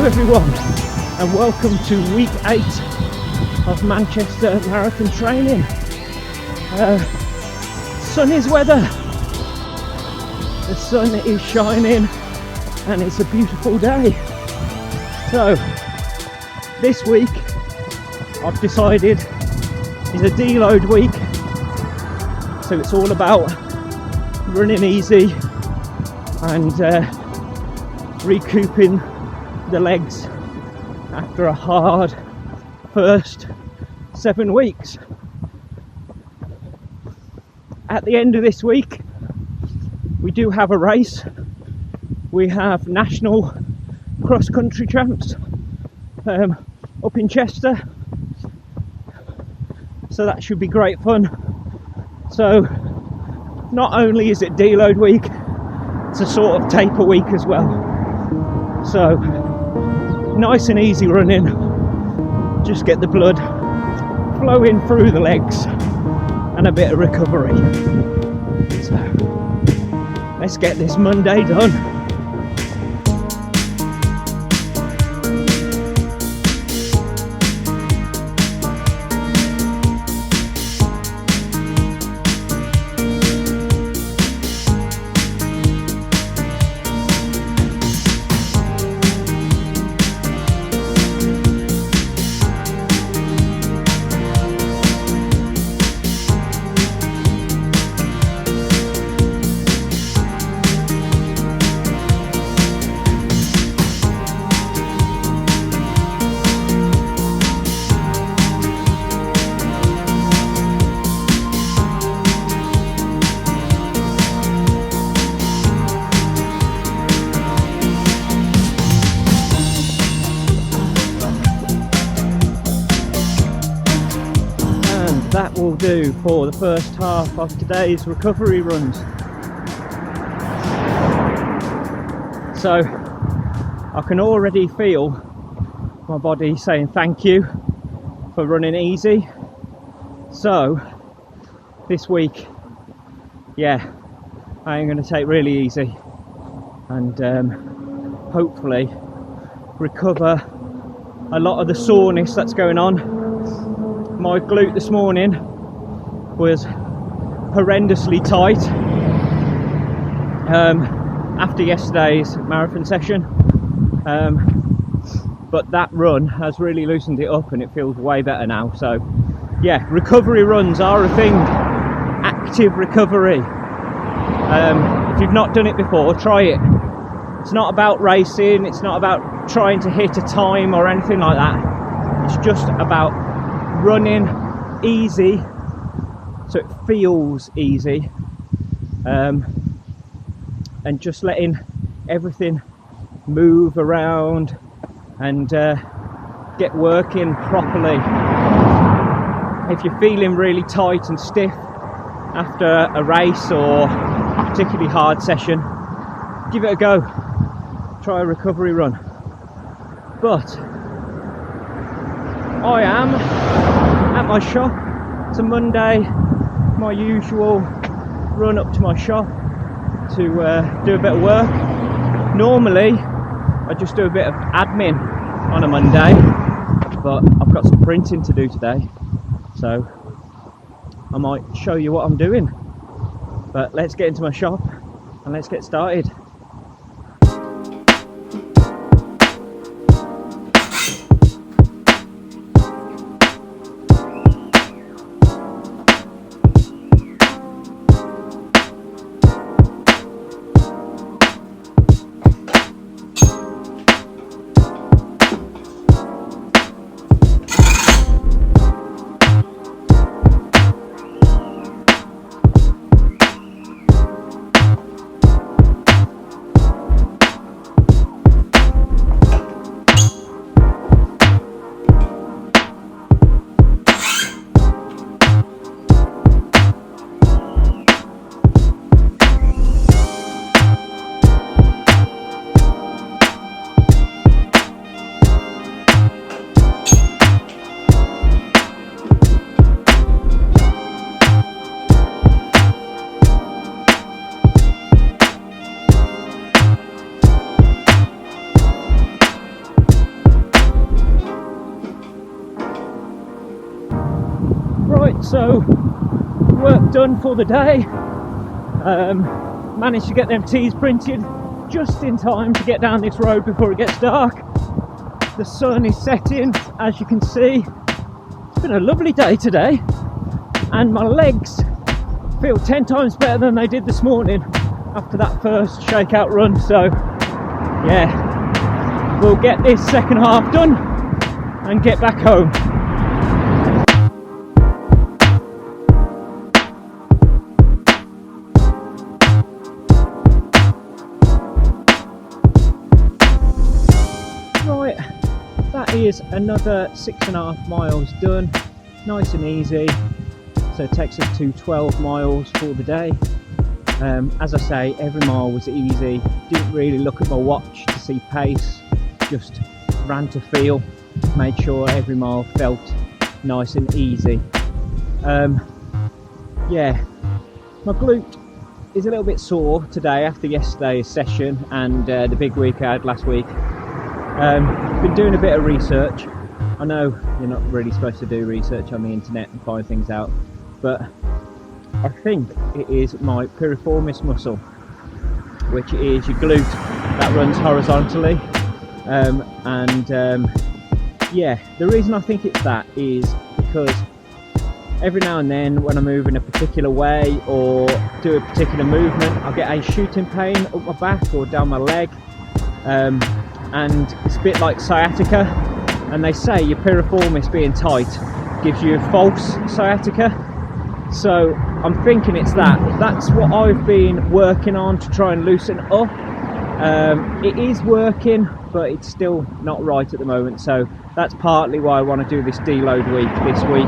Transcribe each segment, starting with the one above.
everyone, and welcome to week 8 of Manchester Marathon training. Sunny weather, the sun is shining and it's a beautiful day. So this week I've decided is a deload week, so it's all about running easy and recouping the legs after a hard first 7 weeks. At the end of this week we do have a race. We have national cross-country champs up in Chester, so that should be great fun. So not only is it deload week, it's a sort of taper week as well. So nice and easy running, just get the blood flowing through the legs and a bit of recovery. So let's get this Monday done. That will do for the first half of today's recovery runs. So I can already feel my body saying thank you for running easy. So this week, yeah, I am going to take really easy and hopefully recover a lot of the soreness that's going on. My glute this morning was horrendously tight after yesterday's marathon session, but that run has really loosened it up and it feels way better now. So yeah, recovery runs are a thing. Active recovery. If you've not done it before, try it. It's not about racing, it's not about trying to hit a time or anything like that. It's just about running easy so it feels easy, and just letting everything move around and get working properly. If you're feeling really tight and stiff after a race or a particularly hard session, give it a go, try a recovery run. But I am at my shop. It's a Monday, my usual run up to my shop to do a bit of work. Normally I just do a bit of admin on a Monday, but I've got some printing to do today, so I might show you what I'm doing. But let's get into my shop and let's get started. Right, so work done for the day. Managed to get them tees printed just in time to get down this road before it gets dark. The sun is setting, as you can see. It's been a lovely day today, and my legs feel 10 times better than they did this morning after that first shakeout run. So yeah, we'll get this second half done and get back home. Right, that is another 6.5 miles done, nice and easy. So it takes us to 12 miles for the day. As I say, every mile was easy. Didn't really look at my watch to see pace, just ran to feel, made sure every mile felt nice and easy. Yeah, my glute is a little bit sore today after yesterday's session and the big week I had last week. Been doing a bit of research. I know you're not really supposed to do research on the internet and find things out, but I think it is my piriformis muscle, which is your glute that runs horizontally. Yeah, the reason I think it's that is because every now and then when I move in a particular way or do a particular movement, I get a shooting pain up my back or down my leg. And it's a bit like sciatica, and they say your piriformis being tight gives you a false sciatica. So I'm thinking it's that. That's what I've been working on to try and loosen up. It is working, but it's still not right at the moment. So that's partly why I want to do this deload week this week,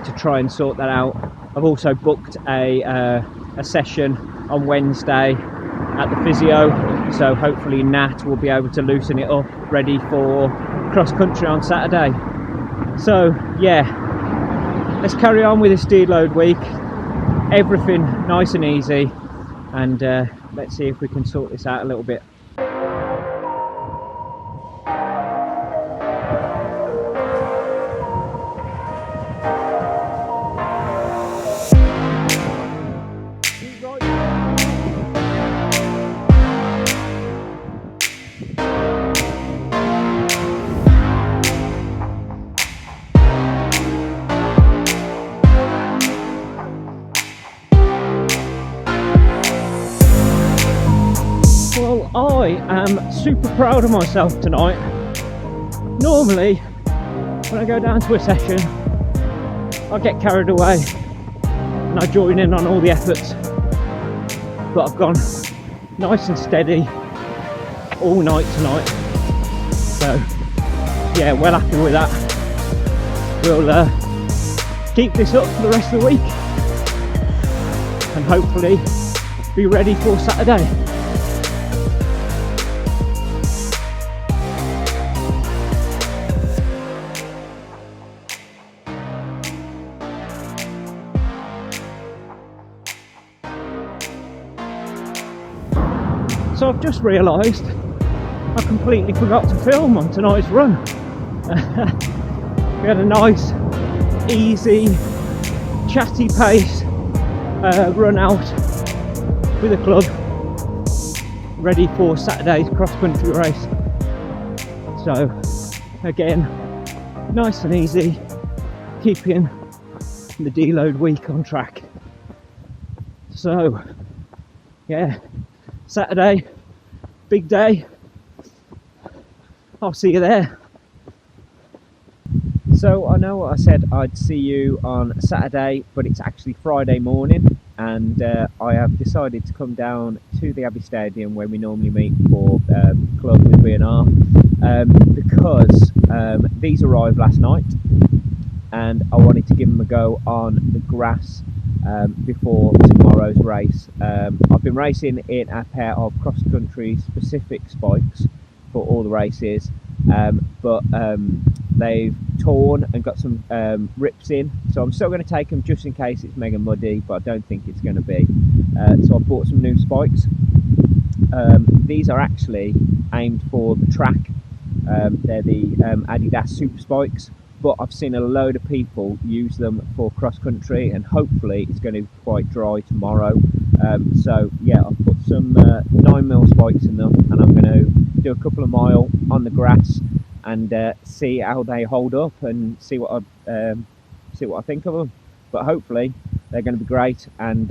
to try and sort that out. I've also booked a session on Wednesday at the physio, so hopefully Nat will be able to loosen it up, ready for cross country on Saturday. So yeah, let's carry on with this deload week. Everything nice and easy, and let's see if we can sort this out a little bit. I am super proud of myself tonight. Normally, when I go down to a session, I get carried away and I join in on all the efforts. But I've gone nice and steady all night tonight. So, yeah, well happy with that. We'll keep this up for the rest of the week and hopefully be ready for Saturday. So I've just realised I completely forgot to film on tonight's run. We had a nice, easy, chatty pace run out with the club, ready for Saturday's cross-country race. So again, nice and easy, keeping the deload week on track. So yeah, Saturday, big day. I'll see you there. So I know I said I'd see you on Saturday, but it's actually Friday morning, and I have decided to come down to the Abbey Stadium where we normally meet for club with B&RAC, because these arrived last night and I wanted to give them a go on the grass before tomorrow's race. I've been racing in a pair of cross-country specific spikes for all the races, but they've torn and got some rips in, so I'm still going to take them just in case it's mega muddy, but I don't think it's going to be. So I bought some new spikes. These are actually aimed for the track. They're the Adidas Super Spikes. but I've seen a load of people use them for cross country, and hopefully it's going to be quite dry tomorrow. So yeah, I've put some 9mm spikes in them, and I'm going to do a couple of mile on the grass and see how they hold up and see what I think of them. But hopefully they're going to be great, and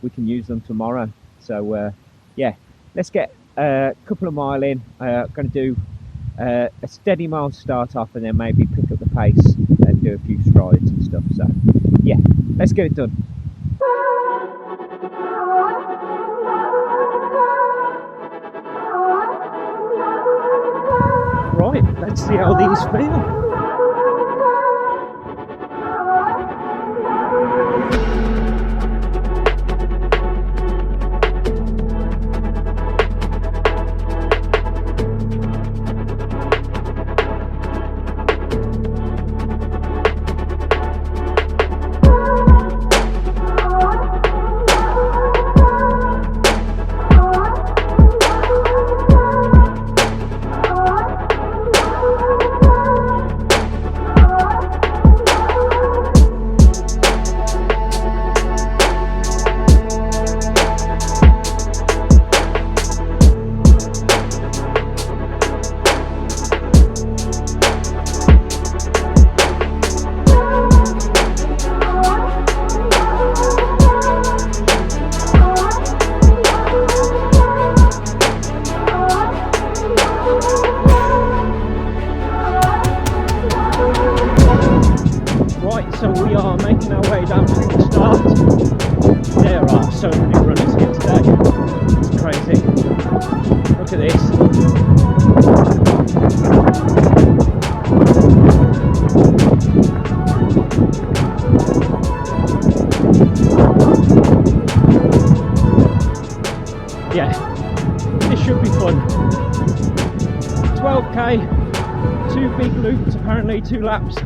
we can use them tomorrow. So yeah, let's get a couple of mile in. I'm going to do a steady mile start off, and then maybe pick up the pace and do a few strides and stuff. So yeah, let's get it done. Right, let's see how these feel. So we are making our way down to the start. There are so many runners here today. It's crazy. Look at this. Yeah, this should be fun. 12k, 2 big loops, apparently 2 laps.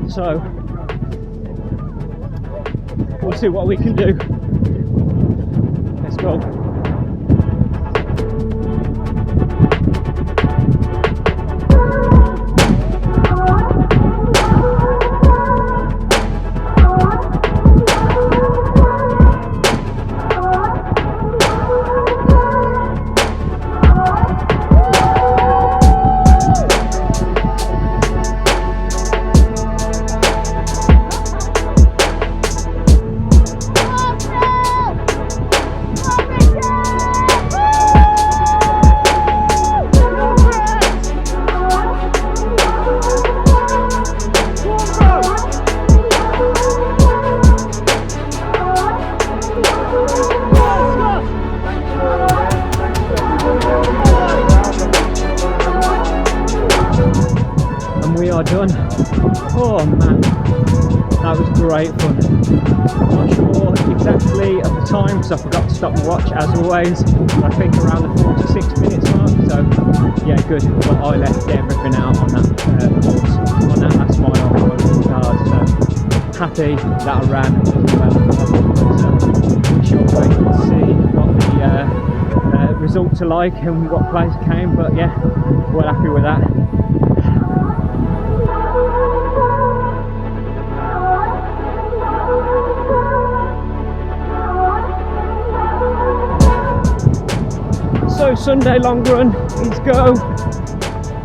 So we'll see what we can do. Let's go. Done. Oh man, that was great fun. Not sure exactly at the time because I forgot to stop my watch as always. I think around the 46 minutes mark, so yeah, good. But I left everything out on that course, on that last mile on the cars, so happy that I ran as well. So we shall wait and see what the results are like and what place came, but yeah, we're happy with that. So Sunday long run is go.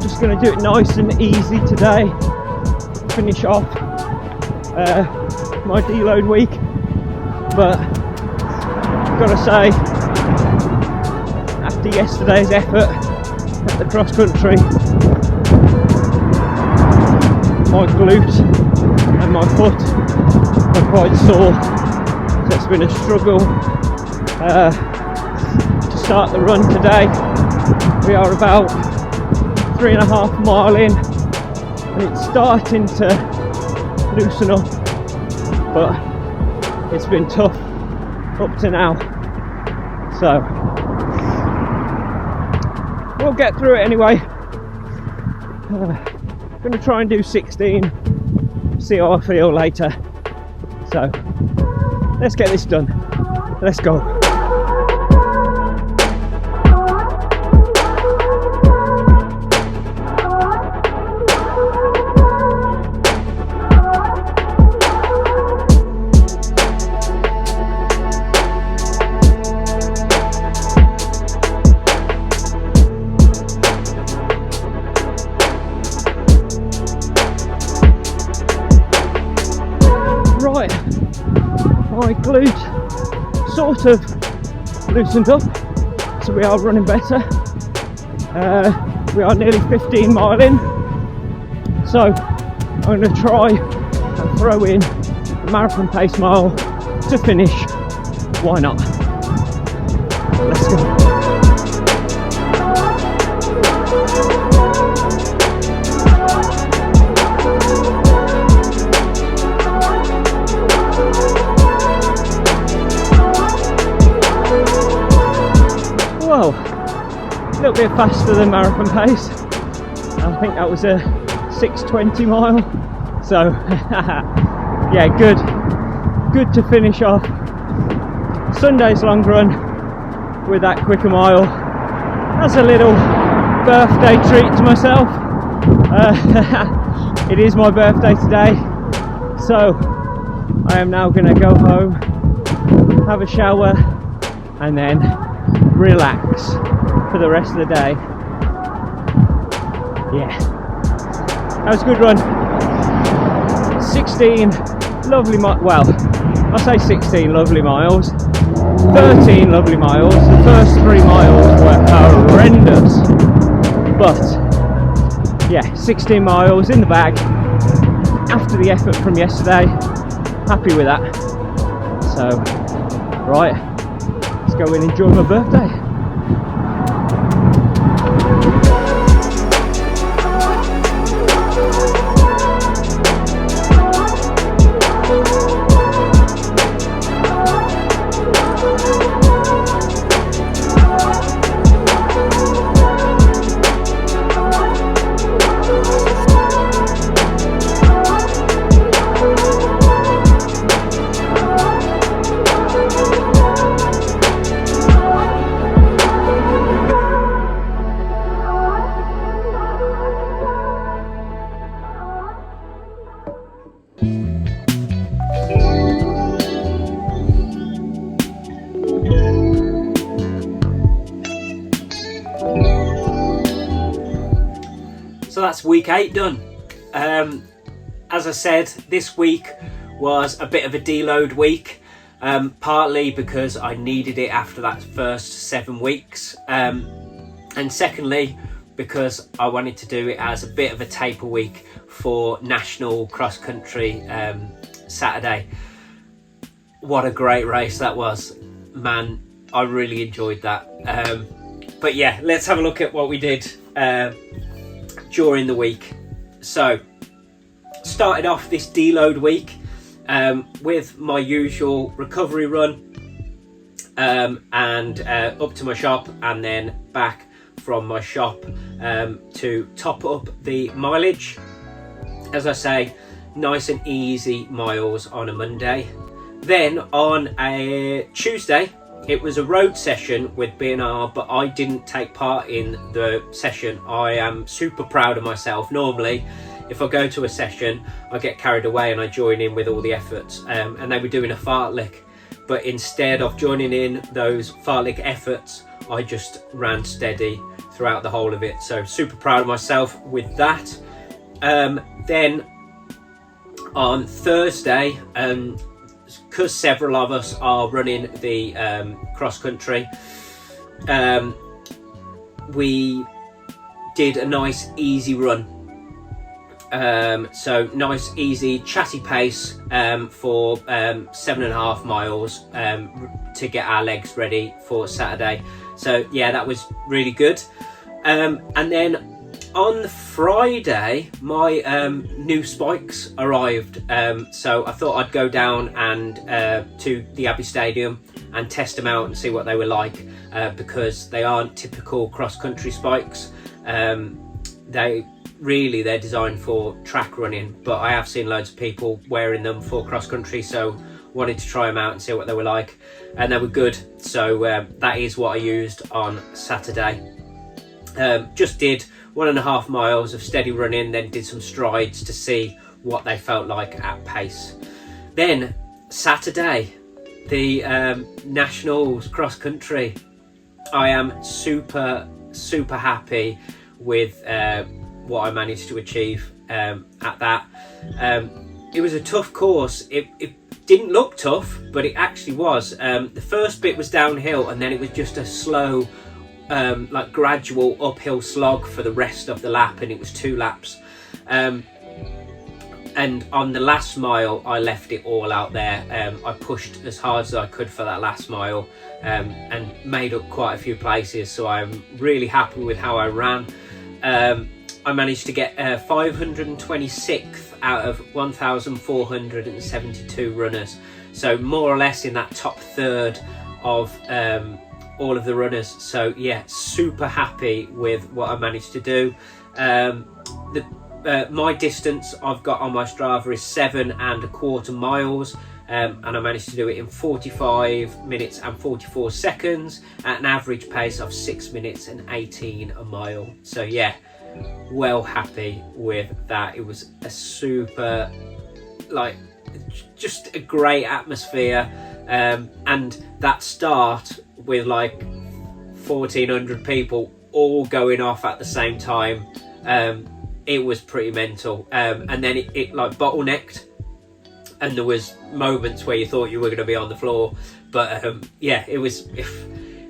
Just going to do it nice and easy today. Finish off my deload week. But I've got to say, after yesterday's effort at the cross country, my glute and my foot are quite sore. So it's been a struggle. Start the run today. We are about 3.5 miles in, and it's starting to loosen up, but it's been tough up to now. So we'll get through it anyway. I'm going to try and do 16, see how I feel later. So let's get this done. Let's go. my glute sort of loosened up, so we are running better. We are nearly 15 mile in, so I'm going to try and throw in a marathon pace mile to finish. Why not? Let's go. Well, a little bit faster than marathon pace. I think that was a 6:20 mile. So yeah, good to finish off Sunday's long run with that quicker mile. That's a little birthday treat to myself. It is my birthday today, so I am now going to go home, have a shower, and then relax for the rest of the day. Yeah, that was a good run. 16 lovely miles. Well, I say 16 lovely miles. 13 lovely miles. The first 3 miles were horrendous, but yeah, 16 miles in the bag after the effort from yesterday. Happy with that. So, right, let's go and enjoy my birthday. So that's week 8 done. As I said, this week was a bit of a deload week, partly because I needed it after that first 7 weeks, and secondly because I wanted to do it as a bit of a taper week for National Cross Country Saturday. What a great race that was, man. I really enjoyed that. But yeah, let's have a look at what we did during the week. So started off this deload week with my usual recovery run, and up to my shop, and then back from my shop to top up the mileage. As I say, nice and easy miles on a Monday. Then on a Tuesday, it was a road session with B&R, but I didn't take part in the session. I am super proud of myself. Normally, if I go to a session, I get carried away and I join in with all the efforts. And they were doing a fartlek, but instead of joining in those fartlek efforts, I just ran steady throughout the whole of it. So super proud of myself with that. Then on Thursday, because several of us are running the cross country, we did a nice easy run. So nice easy chatty pace for 7.5 miles to get our legs ready for Saturday. So yeah, that was really good. And then on Friday, my new spikes arrived, so I thought I'd go down and to the Abbey Stadium and test them out and see what they were like, because they aren't typical cross-country spikes. They're designed for track running, but I have seen loads of people wearing them for cross-country, so wanted to try them out and see what they were like, and they were good. So that is what I used on Saturday. Just did 1.5 miles of steady running, then did some strides to see what they felt like at pace. Then Saturday, the Nationals cross country. I am super happy with what I managed to achieve at that. It was a tough course. It didn't look tough, but it actually was. The first bit was downhill, and then it was just a slow, like gradual uphill slog for the rest of the lap, and it was 2 laps. And on the last mile, I left it all out there. I pushed as hard as I could for that last mile, and made up quite a few places, so I'm really happy with how I ran. I managed to get 526th out of 1,472 runners, so more or less in that top third of all of the runners. So yeah, super happy with what I managed to do. My distance I've got on my Strava is 7¼ miles, and I managed to do it in 45 minutes and 44 seconds at an average pace of 6 minutes and 18 a mile. So yeah, well happy with that. It was a super, like, just a great atmosphere, and that start with like 1,400 people all going off at the same time, it was pretty mental. And then it like bottlenecked, and there was moments where you thought you were going to be on the floor, but yeah, it was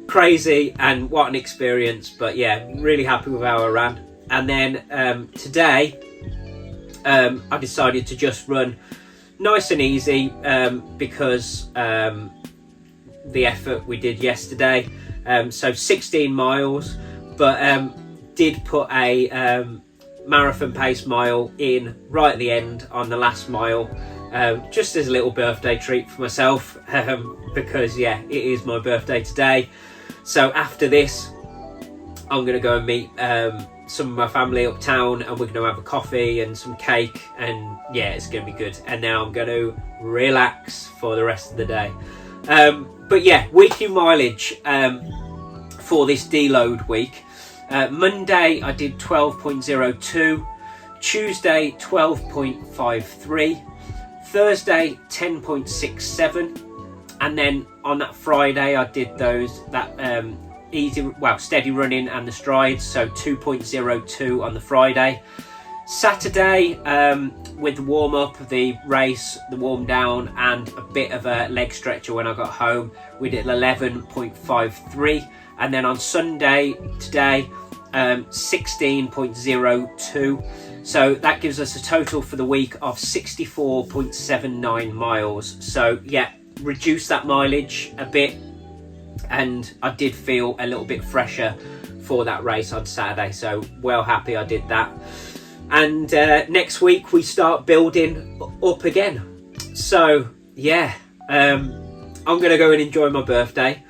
crazy, and what an experience. But yeah, really happy with how I ran. And then today I decided to just run nice and easy, because the effort we did yesterday, so 16 miles, but did put a marathon pace mile in right at the end on the last mile, just as a little birthday treat for myself, because yeah, it is my birthday today. So after this, I'm going to go and meet some of my family uptown, and we're going to have a coffee and some cake, and yeah, it's going to be good. And then I'm going to relax for the rest of the day. But yeah, weekly mileage for this deload week. Monday I did 12.02, Tuesday 12.53, Thursday 10.67, and then on that Friday I did that steady running and the strides, so 2.02 on the Friday. Saturday, with the warm up, the race, the warm down, and a bit of a leg stretcher when I got home, we did 11.53. And then on Sunday, today, 16.02. So that gives us a total for the week of 64.79 miles. So yeah, reduce that mileage a bit, and I did feel a little bit fresher for that race on Saturday, so well happy I did that. And next week we start building up again. So yeah, I'm gonna go and enjoy my birthday.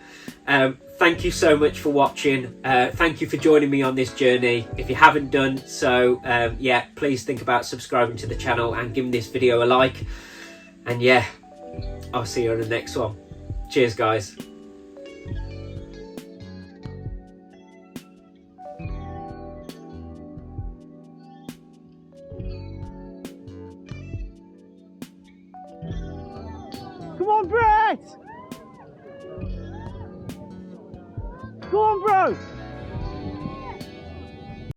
Thank you so much for watching. Thank you for joining me on this journey. If you haven't done so, yeah, please think about subscribing to the channel and giving this video a like. And yeah, I'll see you on the next one. Cheers, guys. Come on, Brett! Go on, bro!